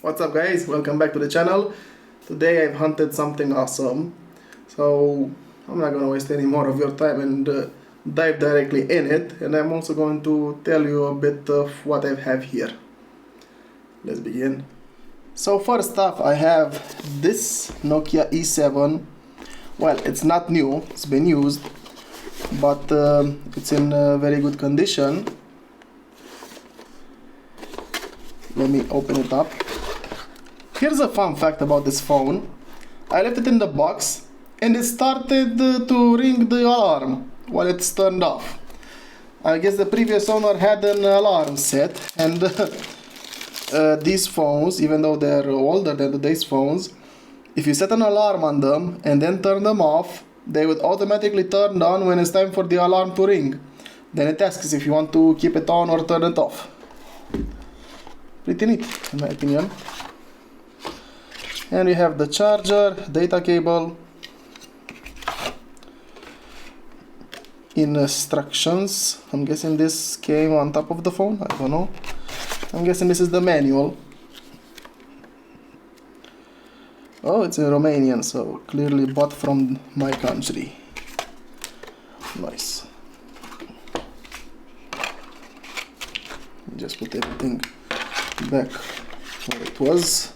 What's up guys, welcome back to the channel. Today I've hunted something awesome, so I'm not gonna waste any more of your time and dive directly in it, and I'm also going to tell you a bit of what I have here. Let's begin. So first off, I have this Nokia E7. Well, it's not new, it's been used, but it's in very good condition. Let me open it up. Here's a fun fact about this phone. I left it in the box and it started to ring the alarm while it's turned off. I guess the previous owner had an alarm set, and these phones, even though they're older than today's phones, if you set an alarm on them and then turn them off, they would automatically turn on when it's time for the alarm to ring. Then it asks if you want to keep it on or turn it off. Pretty neat, in my opinion. And we have the charger, data cable, instructions. I'm guessing this came on top of the phone, I don't know. I'm guessing this is the manual. Oh, it's in Romanian, so clearly bought from my country. Nice. Just put everything back where it was.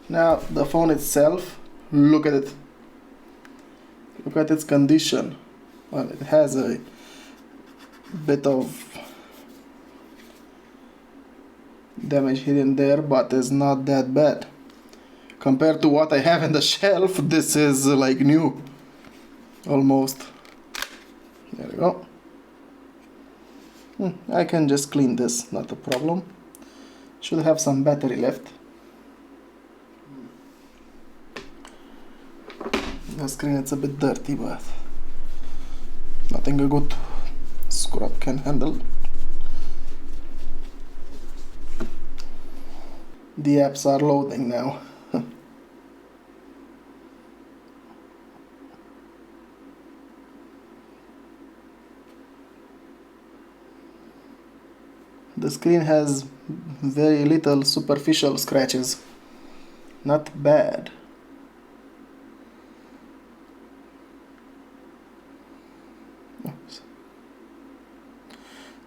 Now the phone itself, look at it. Look at its condition. Well, it has a bit of damage here and there, but it's not that bad. Compared to what I have in the shelf, this is like new. Almost. There we go. I can just clean this, not a problem. Should have some battery left. The screen is a bit dirty, but nothing a good scrub can handle. The apps are loading now. The screen has very little superficial scratches. Not bad.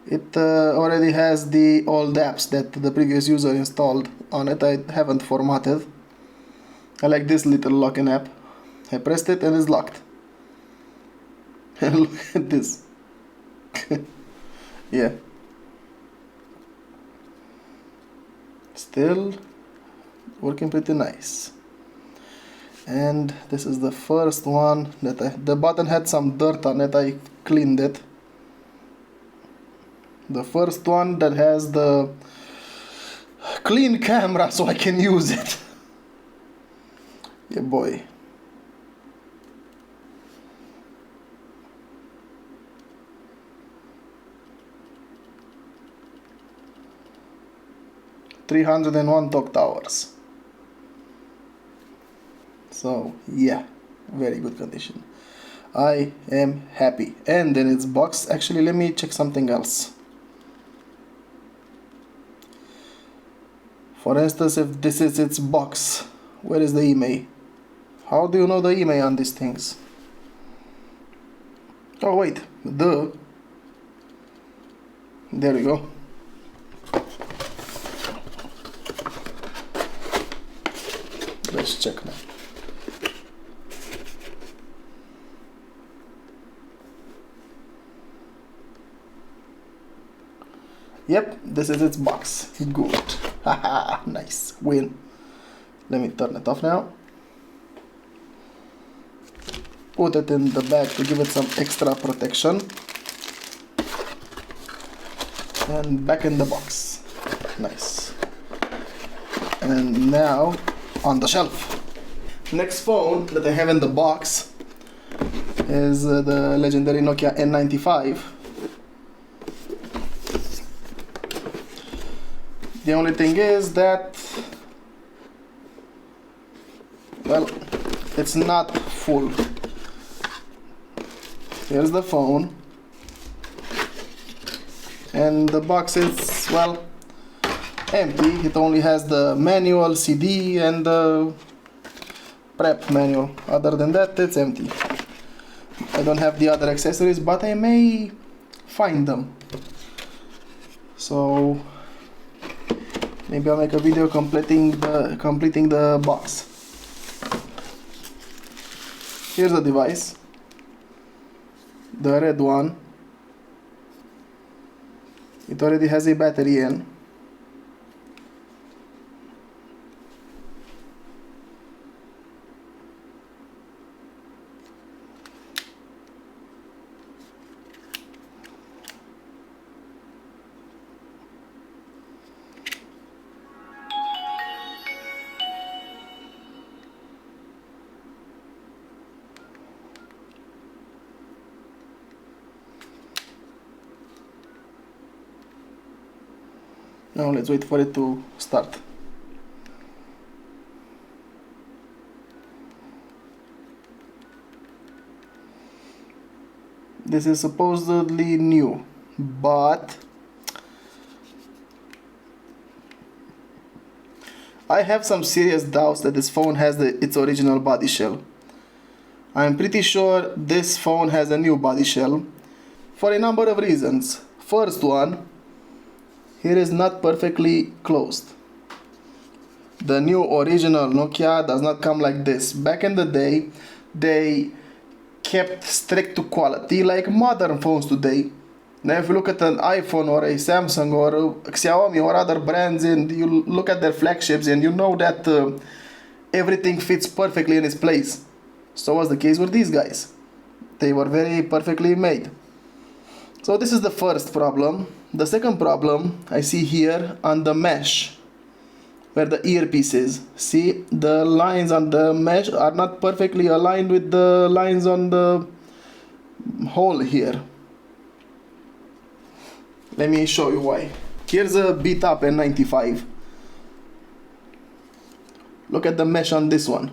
It already has the old apps that the previous user installed on it. I haven't formatted. I like this little locking app. I pressed it and it's locked. And look at this. Yeah. Still working pretty nice. And this is the first one that the button had some dirt on it. I cleaned it. The first one that has the clean camera so I can use it. Yeah, boy. $301 talk hours. So yeah, very good condition. I am happy. And in its box, actually, let me check something else. For instance, if this is its box, where is the email? How do you know the email on these things? Oh wait, there we go. Let's check now. Yep, this is its box. Good. Haha, nice. Win. Let me turn it off now. Put it in the bag to give it some extra protection. And back in the box. Nice. And now on the shelf. Next phone that I have in the box is the legendary Nokia N95. The only thing is that, well, it's not full. Here's the phone. And the box is, well, empty. It only has the manual, CD, and the prep manual. Other than that, it's empty. I don't have the other accessories, but I may find them. So maybe I'll make a video completing the box. Here's the device, the red one. It already has a battery in. Now let's wait for it to start. This is supposedly new, but I have some serious doubts that this phone has its original body shell. I'm pretty sure this phone has a new body shell for a number of reasons. First one, here is not perfectly closed. The new original Nokia does not come like this. Back in the day, they kept strict to quality like modern phones today. Now if you look at an iPhone or a Samsung or a Xiaomi or other brands, and you look at their flagships, and you know that everything fits perfectly in its place. So was the case with these guys. They were very perfectly made. So this is the first problem. The second problem I see here on the mesh, where the earpiece is. See, the lines on the mesh are not perfectly aligned with the lines on the hole here. Let me show you why. Here's a beat up N95. Look at the mesh on this one.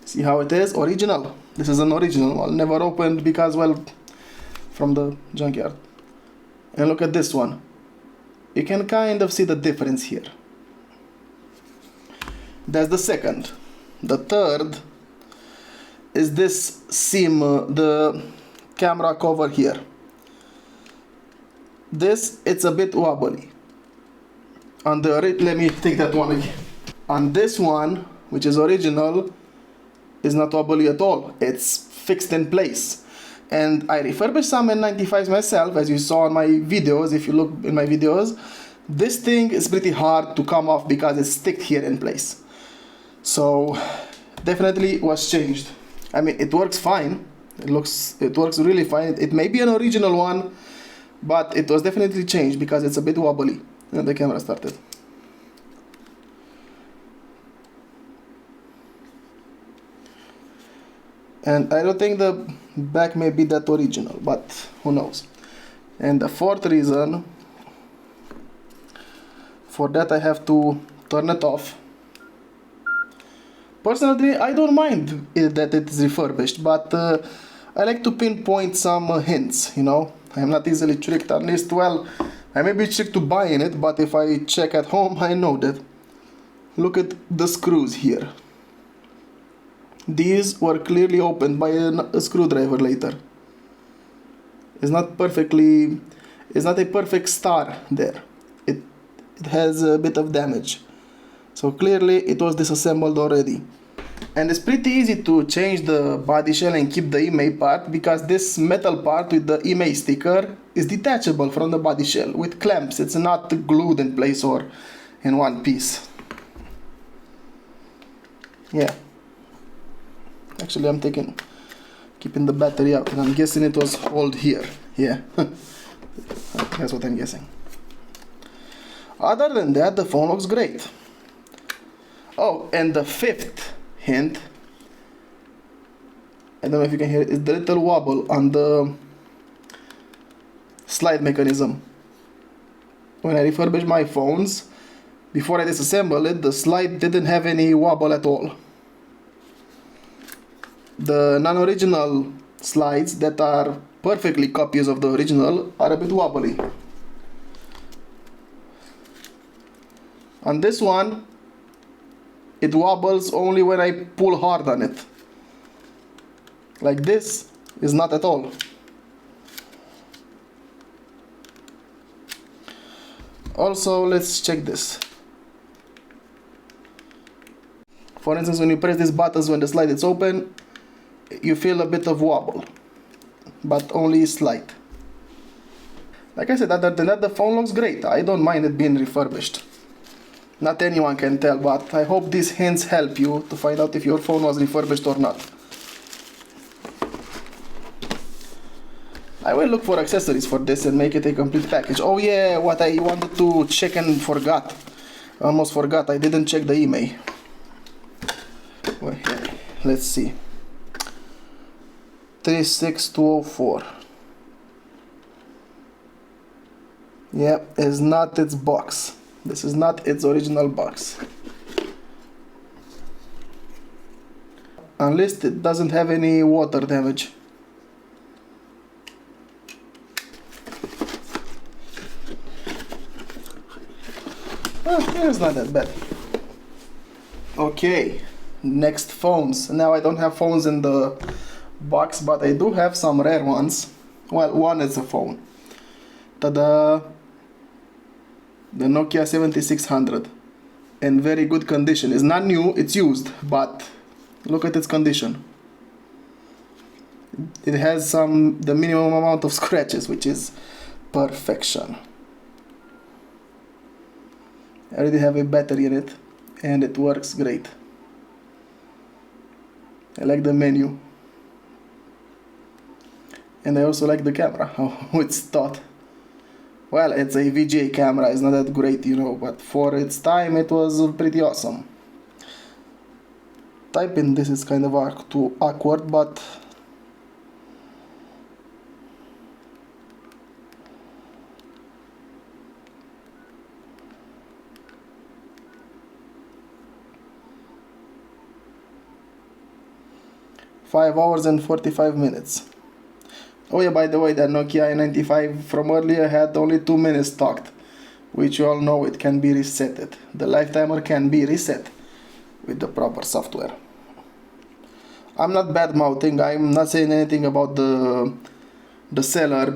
See how it is? Original. This is an original one. Never opened because, well, from the junkyard. And look at this one. You can kind of see the difference here. That's the second. The third is this seam, the camera cover here. This, it's a bit wobbly. On the, let me take that one again. On this one, which is original, is not wobbly at all. It's fixed in place. And I refurbished some N95s myself, as you saw in my videos. If you look in my videos, this thing is pretty hard to come off because it's stick here in place. So definitely was changed. I mean, it works fine. It works really fine. It may be an original one, but it was definitely changed because it's a bit wobbly. And the camera started. And I don't think the back may be that original, but who knows. And the fourth reason, for that I have to turn it off. Personally, I don't mind that it is refurbished, but I like to pinpoint some hints, you know. I'm not easily tricked, at least, well, I may be tricked to buying it, but if I check at home, I know that. Look at the screws here. These were clearly opened by a screwdriver later. It's not a perfect star there. It has a bit of damage. So clearly it was disassembled already. And it's pretty easy to change the body shell and keep the email part, because this metal part with the email sticker is detachable from the body shell with clamps. It's not glued in place or in one piece. Yeah. Actually, I'm keeping the battery out, and I'm guessing it was hold here. Yeah, that's what I'm guessing. Other than that, the phone looks great. Oh, and the fifth hint, I don't know if you can hear it, is the little wobble on the slide mechanism. When I refurbished my phones, before I disassembled it, the slide didn't have any wobble at all. The non-original slides that are perfectly copies of the original are a bit wobbly. On this one, it wobbles only when I pull hard on it. Like this is not at all. Also, let's check this. For instance, when you press these buttons when the slide is open, you feel a bit of wobble, but only slight. Like I said, other than that, the phone looks great. I don't mind it being refurbished. Not anyone can tell, but I hope these hints help you to find out if your phone was refurbished or not. I will look for accessories for this and make it a complete package. Oh yeah, what I wanted to check and forgot. Almost forgot, I didn't check the email. Well, let's see. 36204. Yeah, it's not its box. This is not its original box. Unless it doesn't have any water damage. It's not that bad. Okay, next phones. Now I don't have phones in the box, but I do have some rare ones. Well, one is a phone. Ta-da! The Nokia 7600. In very good condition. It's not new, it's used, but look at its condition. It has the minimum amount of scratches, which is perfection. I already have a battery in it, and it works great. I like the menu. And I also like the camera, how it's thought. Well, it's a VGA camera, it's not that great, you know, but for its time it was pretty awesome. Typing this is kind of too awkward, but "5 hours and 45 minutes. Oh yeah, by the way, the Nokia N95 from earlier had only 2 minutes talked, which you all know it can be resetted. The lifetimer can be reset with the proper software. I'm not bad mouthing, I'm not saying anything about the seller,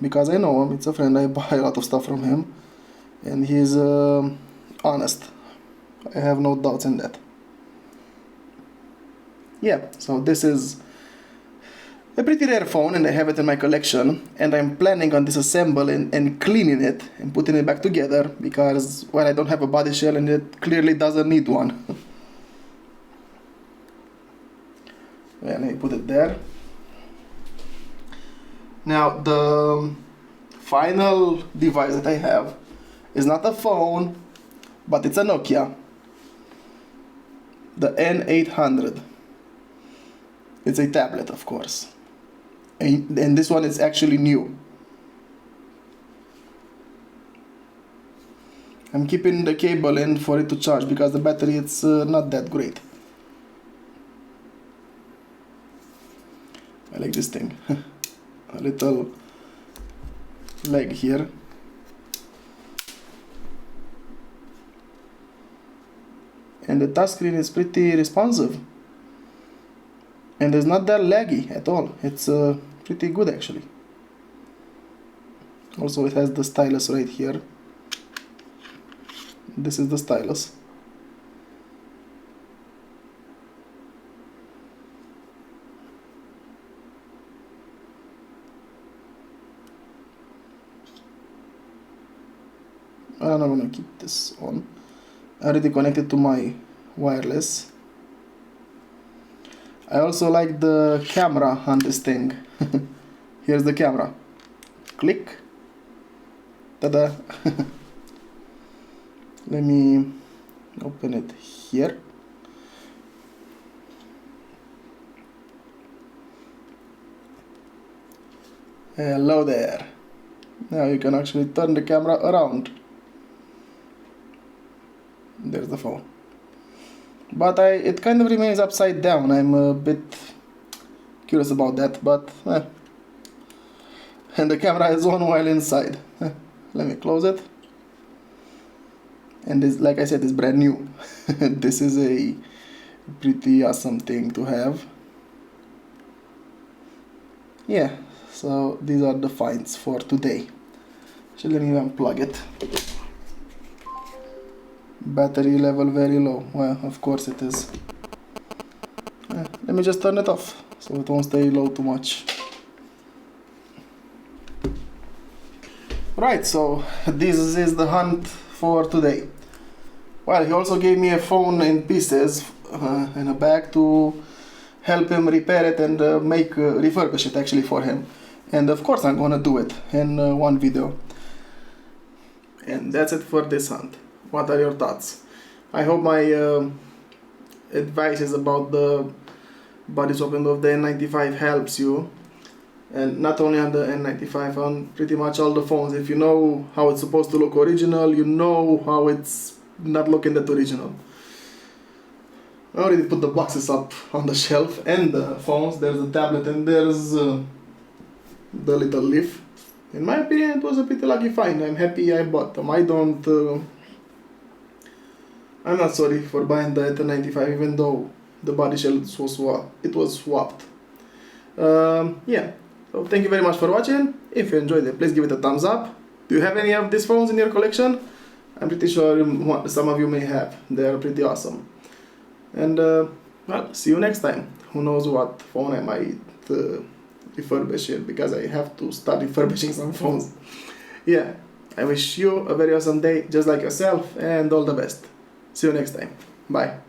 because I know him, it's a friend, I buy a lot of stuff from him, and he's honest. I have no doubts in that. Yeah, so this is a pretty rare phone, and I have it in my collection, and I'm planning on disassembling and cleaning it and putting it back together because, well, I don't have a body shell and it clearly doesn't need one. Well, let me put it there. Now, the final device that I have is not a phone, but it's a Nokia. The N800. It's a tablet, of course. And this one is actually new. I'm keeping the cable in for it to charge because the battery it's not that great. I like this thing. A little leg here. And the touchscreen is pretty responsive. And it's not that laggy at all. It's pretty good actually. Also it has the stylus right here. This is the stylus. I'm not gonna keep this on. I already connected to my wireless. I also like the camera on this thing. Here's the camera. Click. Ta-da! Let me open it here. Hello there. Now you can actually turn the camera around. There's the phone. But it kind of remains upside down. I'm a bit curious about that, but and the camera is on while inside. Let me close it. And this, like I said, is brand new. This is a pretty awesome thing to have. Yeah, so these are the finds for today. So let me unplug it. Battery level very low. Well, of course it is. Let me just turn it off so it won't stay low too much. Right, so this is the hunt for today. Well, he also gave me a phone in pieces in a bag to help him repair it and refurbish it actually for him. And of course I'm gonna do it in one video. And that's it for this hunt. What are your thoughts? I hope my advices about the body swapping of the N95 helps you. And not only on the N95, on pretty much all the phones. If you know how it's supposed to look original, you know how it's not looking that original. I already put the boxes up on the shelf and the phones. There's the tablet and there's the little leaf. In my opinion, it was a pretty lucky find. I'm happy I bought them. I'm not sorry for buying the N95, even though the body shell was swapped. Yeah. So thank you very much for watching. If you enjoyed it, please give it a thumbs up. Do you have any of these phones in your collection? I'm pretty sure some of you may have. They are pretty awesome. And well, see you next time. Who knows what phone I might refurbish it, because I have to start refurbishing some phones. Yeah, I wish you a very awesome day, just like yourself, and all the best. See you next time. Bye.